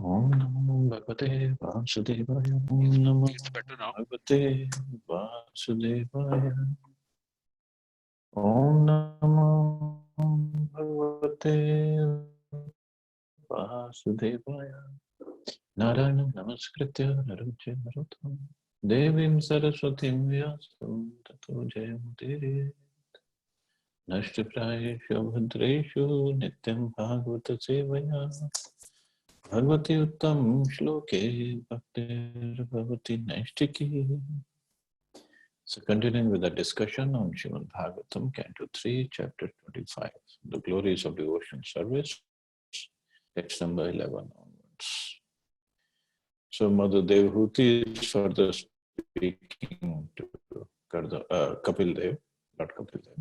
Om Namo Bhagavate Vasudevaya. Om Namo It's better now. Bhagavate Vasudevaya. Om Namo Bhagavate Vasudevaya. Narayanam Namaskritya Naram Chaiva Narottam Devim Saraswatim Vyasam Tato Jayamudire. Nashtaprayeshu Bhadreshu Nityam Bhagavata Sevaya. Bhagavati Uttam Shloke Bhaktir Bhavati Naistiki. So continuing with the discussion on Srimad Bhagavatam, Canto 3, Chapter 25, the glories of devotion service, text number 11 onwards. So Mother Devhuti is further speaking to Kapil Dev, Lord Kapil Dev.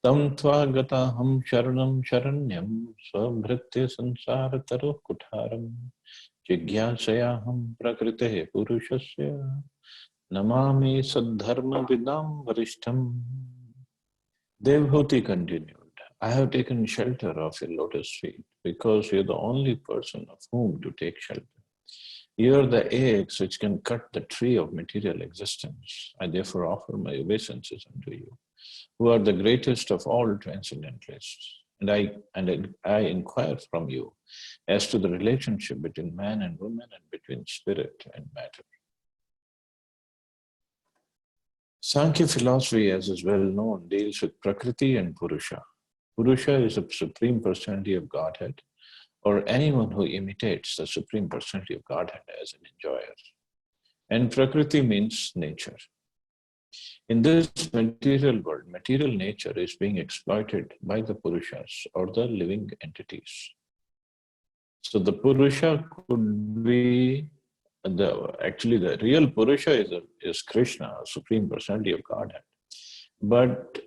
Tam tva gata ham sharanam sharanyam svabhritya sansara taro kutharam jigyasayaham prakrite purushasya namami saddharma vidam varishtham. Devhuti continued, I have taken shelter of your lotus feet because you are the only person of whom to take shelter. You are the axe which can cut the tree of material existence. I therefore offer my obeisances unto you, who are the greatest of all transcendentalists. And I inquire from you as to the relationship between man and woman and between spirit and matter. Sankhya philosophy, as is well known, deals with Prakriti and Purusha. Purusha is the Supreme Personality of Godhead, or anyone who imitates the Supreme Personality of Godhead as an enjoyer. And Prakriti means nature. In this material world, material nature is being exploited by the Purushas, or the living entities. So the Purusha could be, actually the real Purusha is Krishna, Supreme Personality of Godhead. But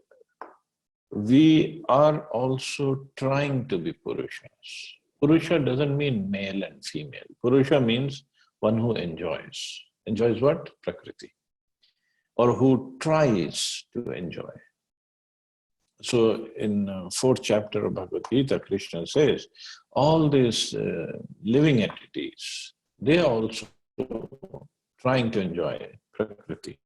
we are also trying to be Purushas. Purusha doesn't mean male and female. Purusha means one who enjoys. Enjoys what? Prakriti. Or who tries to enjoy. So in fourth chapter of Bhagavad Gita, Krishna says, all these living entities, they are also trying to enjoy Prakriti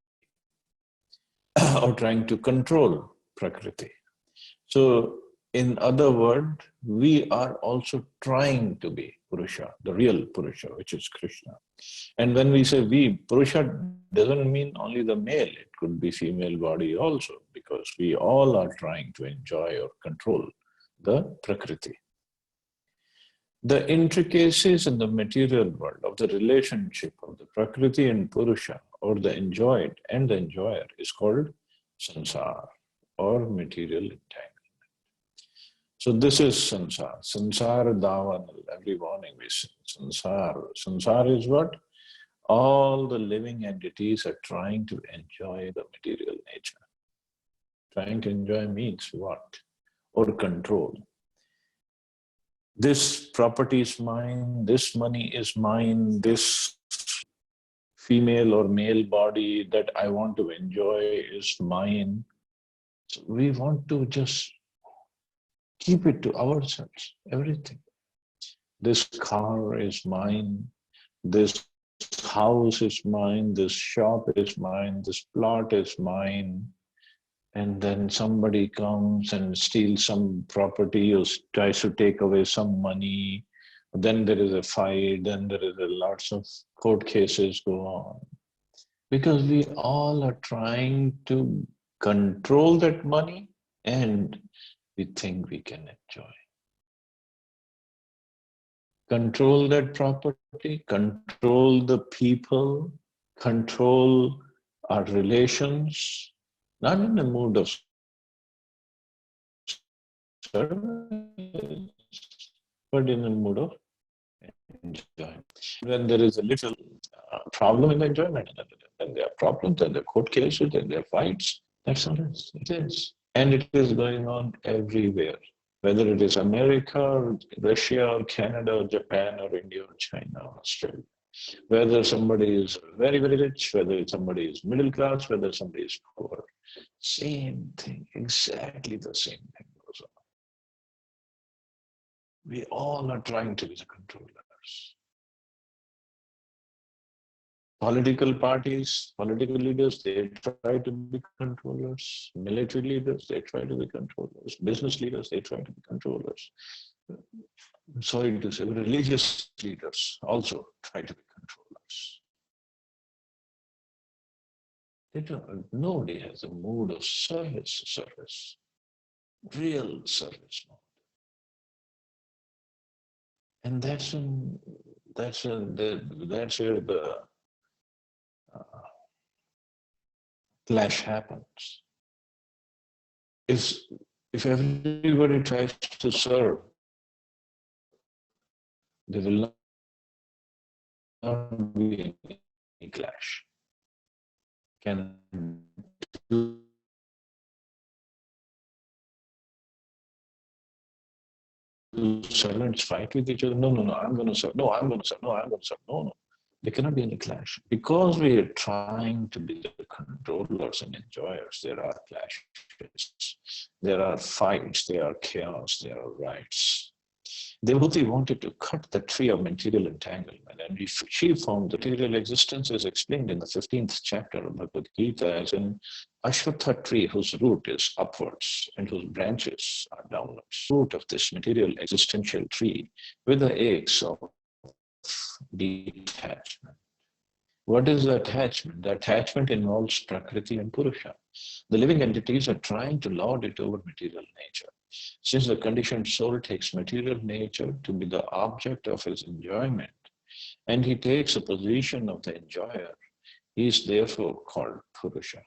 or trying to control Prakriti. So in other words, we are also trying to be Purusha, the real Purusha, which is Krishna. And when we say we, Purusha doesn't mean only the male, it could be female body also, because we all are trying to enjoy or control the Prakriti. The intricacies in the material world of the relationship of the Prakriti and Purusha, or the enjoyed and the enjoyer, is called Sansar, or material entanglement. So this is Sansar. Sansar Davanal. Every morning we say Sansar. Sansar is what? All the living entities are trying to enjoy the material nature. Trying to enjoy means what? Or control. This property is mine, this money is mine, this female or male body that I want to enjoy is mine. So we want to just keep it to ourselves, everything. This car is mine, this house is mine, this shop is mine, this plot is mine. And then somebody comes and steals some property or tries to take away some money. Then there is a fight, then there is lots of court cases go on. Because we all are trying to control that money and we think we can enjoy. Control that property, control the people, control our relations, not in the mood of service, but in the mood of enjoyment. When there is a little problem in the enjoyment, then there are problems, then there are court cases, then there are fights. That's all it is. And it is going on everywhere. Whether it is America, or Russia, or Canada, or Japan, or India, or China, or Australia. Whether somebody is very, very rich, whether somebody is middle class, whether somebody is poor. Same thing, exactly the same thing goes on. We all are trying to be the controllers. Political parties, political leaders, they try to be controllers. Military leaders, they try to be controllers. Business leaders, they try to be controllers. Sorry to say, religious leaders also try to be controllers. Nobody has a mood of service, real service mode. And that's where the clash happens. If everybody tries to serve, there will not be any clash. Can two servants fight with each other? No, I'm going to serve. No, I'm going to serve. No, I'm going to serve. No. There cannot be any clash. Because we are trying to be the controllers and enjoyers, there are clashes. There are fights, there are chaos, there are riots. Devhuti wanted to cut the tree of material entanglement, and she found the material existence is explained in the 15th chapter of Bhagavad Gita as an Ashwatha tree whose root is upwards and whose branches are downwards. Root of this material existential tree with the aches of detachment. What is the attachment? The attachment involves Prakriti and Purusha. The living entities are trying to lord it over material nature. Since the conditioned soul takes material nature to be the object of his enjoyment, and he takes a position of the enjoyer, he is therefore called Purusha.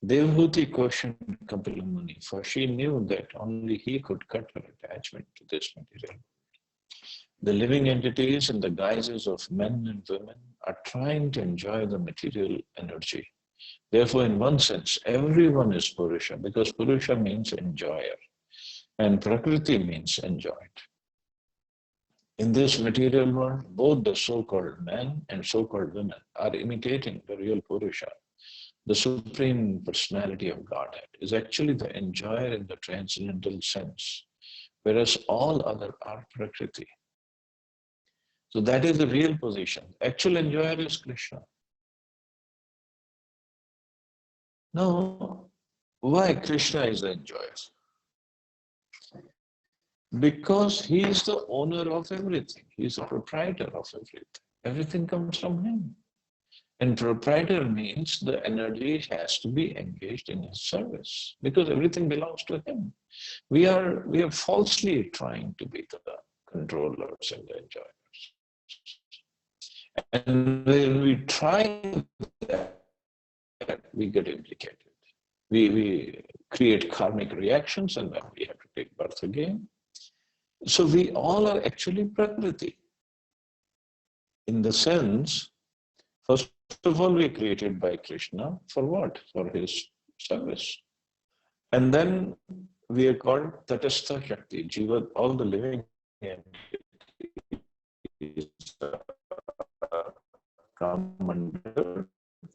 Devhuti questioned Kapila Muni, for she knew that only he could cut her attachment to this material. The living entities in the guises of men and women are trying to enjoy the material energy. Therefore, in one sense, everyone is Purusha, because Purusha means enjoyer. And Prakriti means enjoyed. In this material world, both the so-called men and so-called women are imitating the real Purusha. The Supreme Personality of Godhead is actually the enjoyer in the transcendental sense, whereas all other are Prakriti. So that is the real position. Actual enjoyer is Krishna. Now, why Krishna is the enjoyer? Because he is the owner of everything. He is the proprietor of everything. Everything comes from him. And proprietor means the energy has to be engaged in his service because everything belongs to him. We are falsely trying to be the controllers and the enjoyers. And when we try that, we get implicated. We create karmic reactions and then we have to take birth again. So we all are actually Prakriti. In the sense, first of all, we are created by Krishna for what? For his service. And then we are called Tatastha Shakti, Jiva, all the living entities come under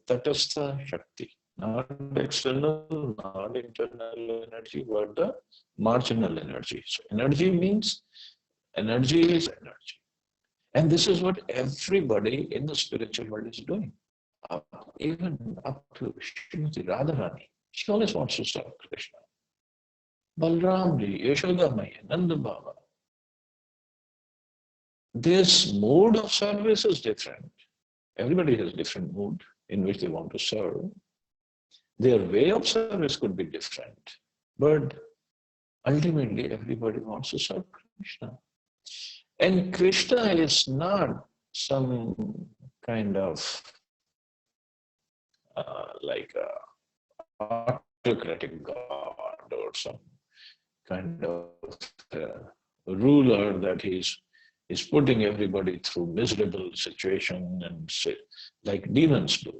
Tatastha Shakti. Not external, not internal energy, but the marginal energy. So energy means, energy is energy. And this is what everybody in the spiritual world is doing. Even up to Srimati Radharani. She always wants to serve Krishna. Balramji, Yashoda Maya, Nanda Baba. This mode of service is different. Everybody has different mood in which they want to serve. Their way of service could be different, but ultimately everybody wants to serve Krishna. And Krishna is not some kind of like a autocratic god or some kind of ruler that is putting everybody through miserable situation and like demons do.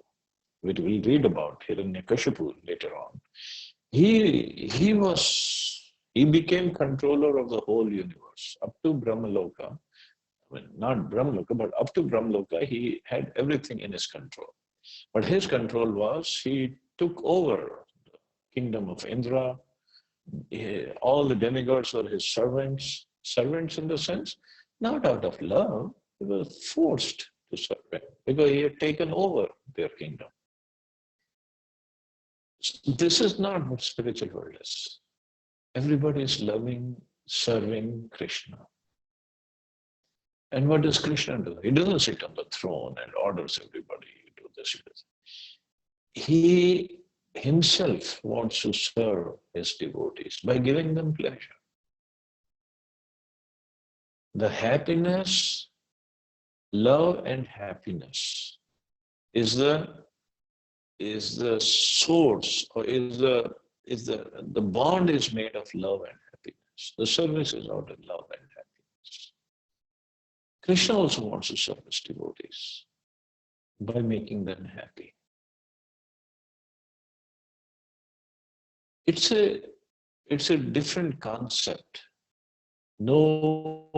Which we'll read about Hiranyakashipu later on. He became controller of the whole universe up to Brahmaloka. I mean, not Brahmaloka, but up to Brahmaloka, he had everything in his control. But his control was he took over the kingdom of Indra. All the demigods were his servants. Servants in the sense, not out of love, they were forced to serve him. because he had taken over their kingdom. This is not what spiritual world is. Everybody is loving, serving Krishna. And what does Krishna do? He doesn't sit on the throne and orders everybody to do this. He himself wants to serve his devotees by giving them pleasure. The happiness, love and happiness is the source, or the bond is made of love and happiness. The service is out of love and happiness. Krishna also wants to serve his devotees by making them happy. It's a different concept. No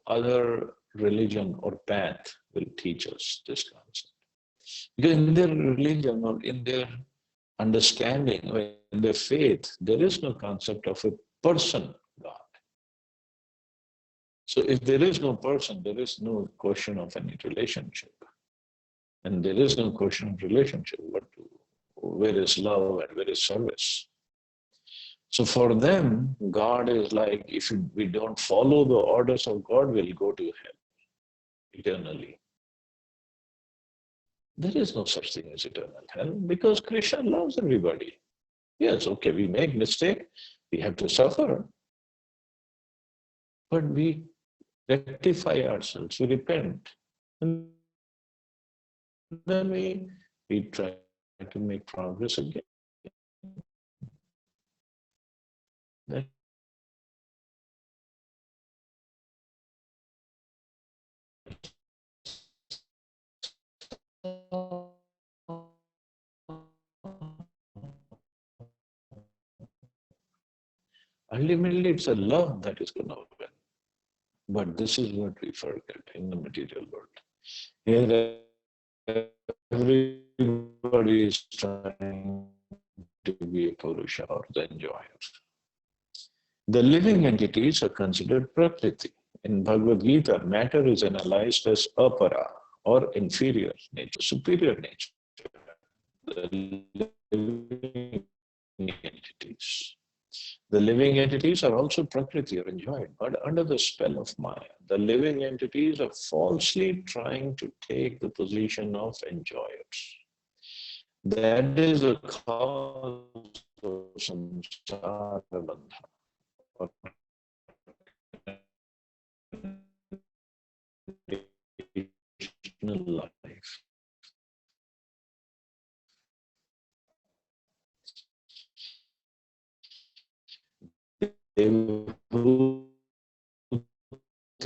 other religion or path will teach us this concept. Because in their religion or in their understanding or in their faith, there is no concept of a person God. So if there is no person, there is no question of any relationship. And there is no question of relationship, but where is love and where is service? So for them, God is like, if we don't follow the orders of God, we'll go to hell eternally. There is no such thing as eternal hell because Krishna loves everybody. Yes, okay, we make mistake, we have to suffer. But we rectify ourselves, we repent. And then we try to make progress again. That ultimately, it's a love that is going to win. But this is what we forget in the material world. Here, everybody is trying to be a Purusha or the enjoyer. The living entities are considered Prakriti. In Bhagavad Gita, matter is analyzed as apara or inferior nature, superior nature. The living entities. The living entities are also Prakriti or enjoyed, but under the spell of Maya. The living entities are falsely trying to take the position of enjoyers. That is the cause of samsara bandha. Life. He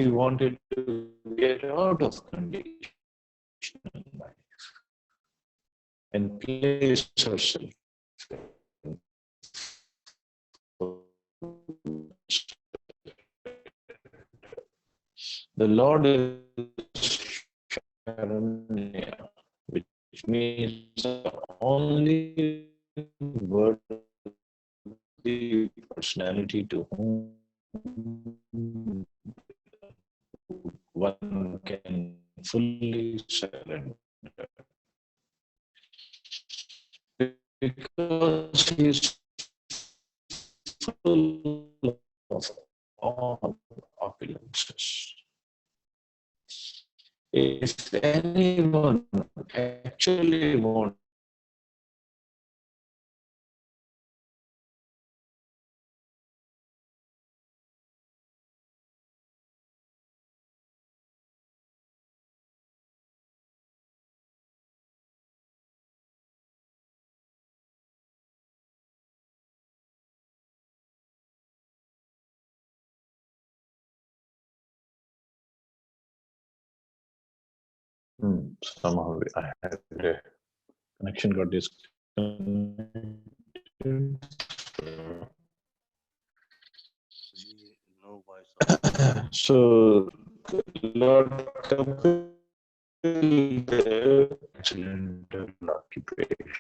wanted to get out of conditional life and place herself. The Lord is Sharanya, which means the only worthy personality to whom one can fully surrender. Because he is full of all opulences. If anyone actually wants somehow I had a connection got disconnected. So Lord Kapil, accidental occupation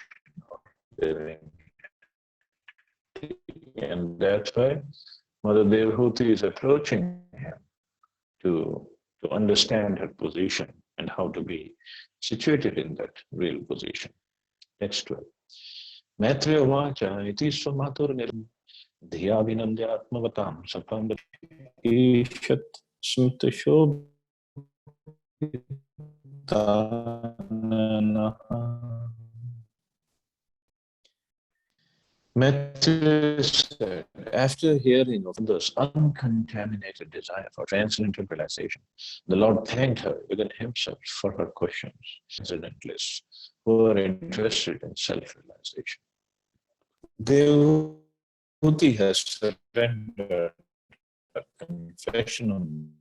of living, and that's why Mother Devhuti is approaching him to understand her position and and how to be situated in that real position. Text 12. Maitreya vacha iti swamatur niram dhiya vinandhyatmavatam sapam ishat smrtashobhitananaha. Matthew said, after hearing of this uncontaminated desire for transcendental realization, the Lord thanked her within himself for her questions, transcendentalists who are interested in self-realization. Devuti has surrendered her confession on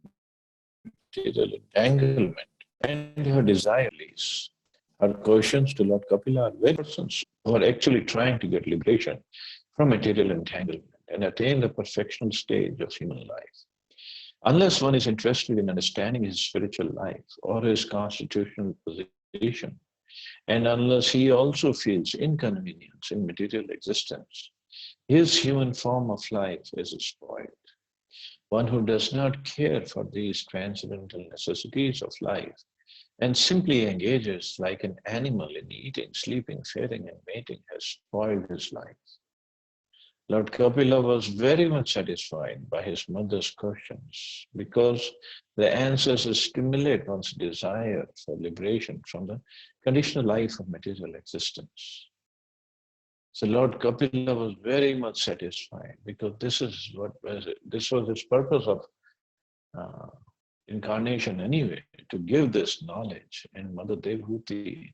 material entanglement and her desire release. Her questions to Lord Kapila are very persons who are actually trying to get liberation from material entanglement and attain the perfectional stage of human life. Unless one is interested in understanding his spiritual life or his constitutional position, and unless he also feels inconvenience in material existence, his human form of life is spoiled. One who does not care for these transcendental necessities of life and simply engages like an animal in eating, sleeping, feeding, and mating has spoiled his life. Lord Kapila was very much satisfied by his mother's questions because the answers stimulate one's desire for liberation from the conditional life of material existence. So Lord Kapila was very much satisfied because this was his purpose of uh, incarnation anyway, to give this knowledge. And Mother Devhuti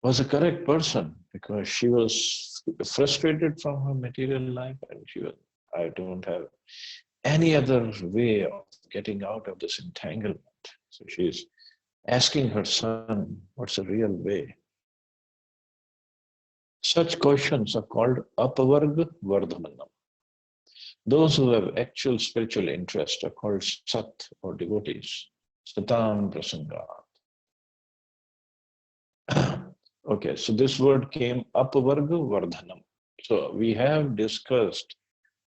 was a correct person because she was frustrated from her material life and she was, I don't have any other way of getting out of this entanglement. So she's asking her son, what's the real way? Such questions are called apavarga vardhamanam. Those who have actual spiritual interest are called sat or devotees. Satam prasangat. Okay, so this word came apavarga vardhanam. So we have discussed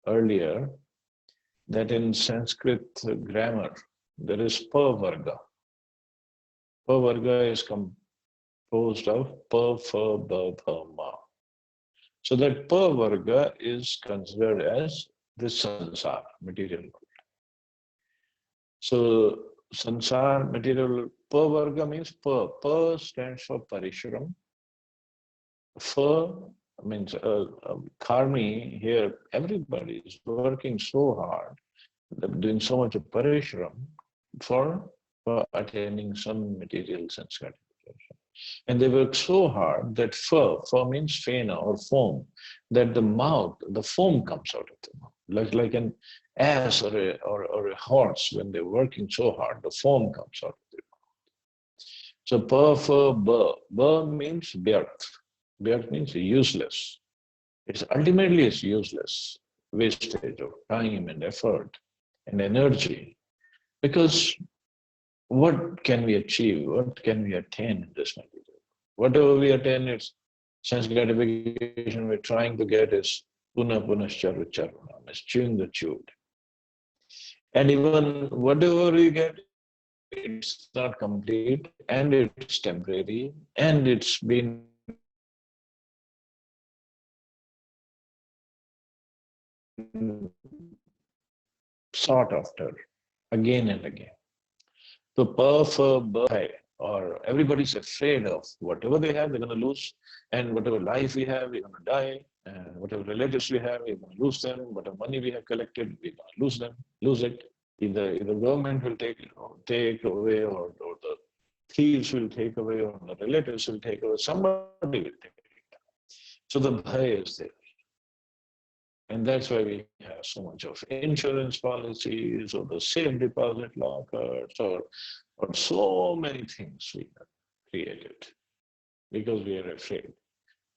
earlier that in Sanskrit grammar there is pavarga. Pavarga is composed of pa, fa, ba, pa, ma. So that pavarga is considered as this sansar, material world. So sansar, material, pavarga means pa. Pa stands for parishram. Fa means karmi here, everybody is working so hard, doing so much of parishram for attaining some material sense gratification. And they work so hard that fa means fena or foam, that the mouth, the foam comes out of the mouth. Like an ass or a horse, when they're working so hard, the foam comes out of the mouth. So pa, fa, ba. Ba means birth. Birth means useless. It's ultimately it's useless wastage of time and effort and energy. Because what can we achieve? What can we attain in this material? Whatever we attain is sense gratification we're trying to get is puna punascharu charunam, is chewing the chewed. And even whatever we get, it's not complete and it's temporary and it's been sought after again and again. So or everybody's afraid of whatever they have, they're going to lose, and whatever life we have, we're going to die, and whatever relatives we have, we're going to lose them. Whatever money we have collected, we're going to lose it. Either government will take away, or the thieves will take away, or the relatives will take away. Somebody will take it. So the bhaya is there. And that's why we have so much of insurance policies or the safe deposit lockers or so many things we have created because we are afraid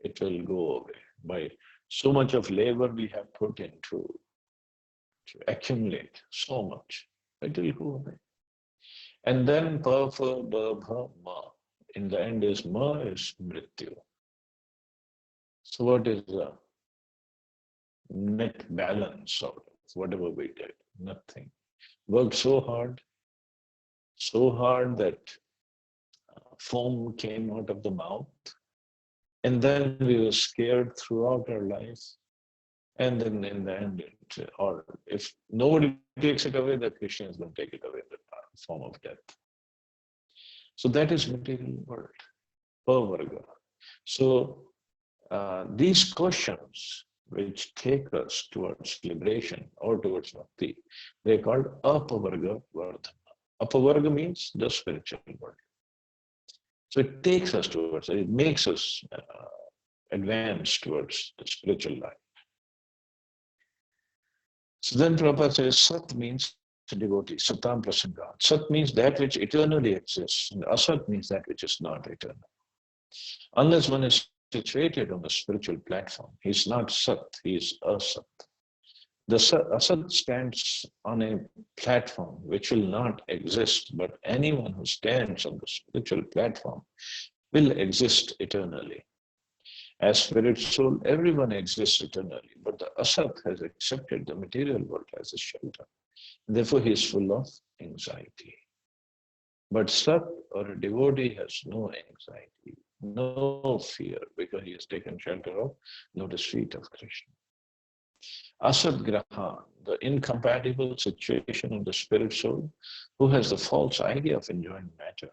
it will go away by so much of labor we have put into to accumulate so much. It will go away. And then pa, fa, ba, bha, ma. In the end is ma is mrityu. So what is the net balance of whatever we did? Nothing. Worked so hard that foam came out of the mouth, and then we were scared throughout our life. And then in the end, or if nobody takes it away, the Christians will take it away in the form of death. So that is material world, Pavarga. So these questions which take us towards liberation or towards bhakti, they're called apavarga vardhana. Apavarga means the spiritual world. So it takes us towards it, makes us advance towards the spiritual life. So then Prabhupada says, Sat means devotee, Satam Prasangat. Sat means that which eternally exists, and Asat means that which is not eternal. Unless one is situated on the spiritual platform, he is not Sat, he is Asat. The Asat stands on a platform which will not exist, but anyone who stands on the spiritual platform will exist eternally. As spirit soul, everyone exists eternally, but the Asat has accepted the material world as a shelter. Therefore, he is full of anxiety. But Sat or a devotee has no anxiety, no fear, because he has taken shelter of lotus feet of Krishna. Asat Graha, the incompatible situation of the spirit soul, who has the false idea of enjoying matter,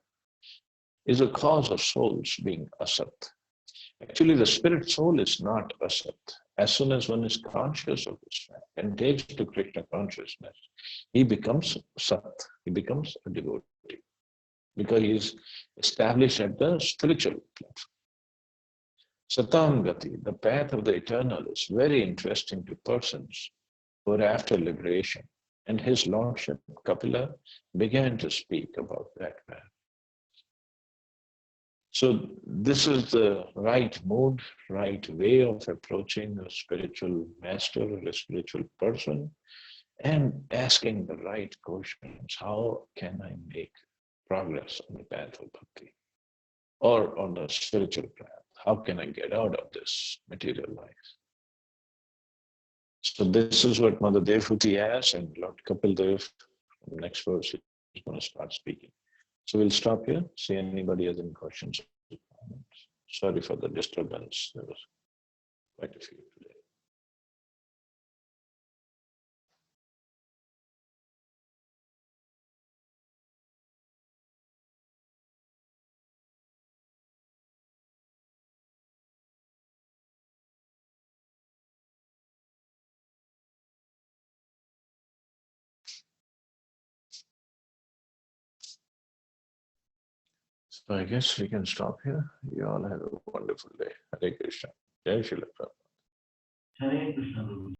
is a cause of souls being Asat. Actually, the spirit soul is not Asat. As soon as one is conscious of this fact and takes to Krishna consciousness, he becomes Sat, he becomes a devotee, because he is established at the spiritual platform. Satam Gati, the path of the eternal, is very interesting to persons who are after liberation. And his lordship, Kapila, began to speak about that path. So this is the right mood, right way of approaching a spiritual master or a spiritual person and asking the right questions. How can I make progress on the path of bhakti or on the spiritual path? How can I get out of this material life? So this is what Mother Devhuti asks, and Lord Kapil Dev, next verse, is going to start speaking. So we'll stop here, see anybody has any questions. Sorry for the disturbance. There was quite a few today. So I guess we can stop here. You all have a wonderful day. Hare Krishna. Jai Shri Prabhupada. Hare Krishna.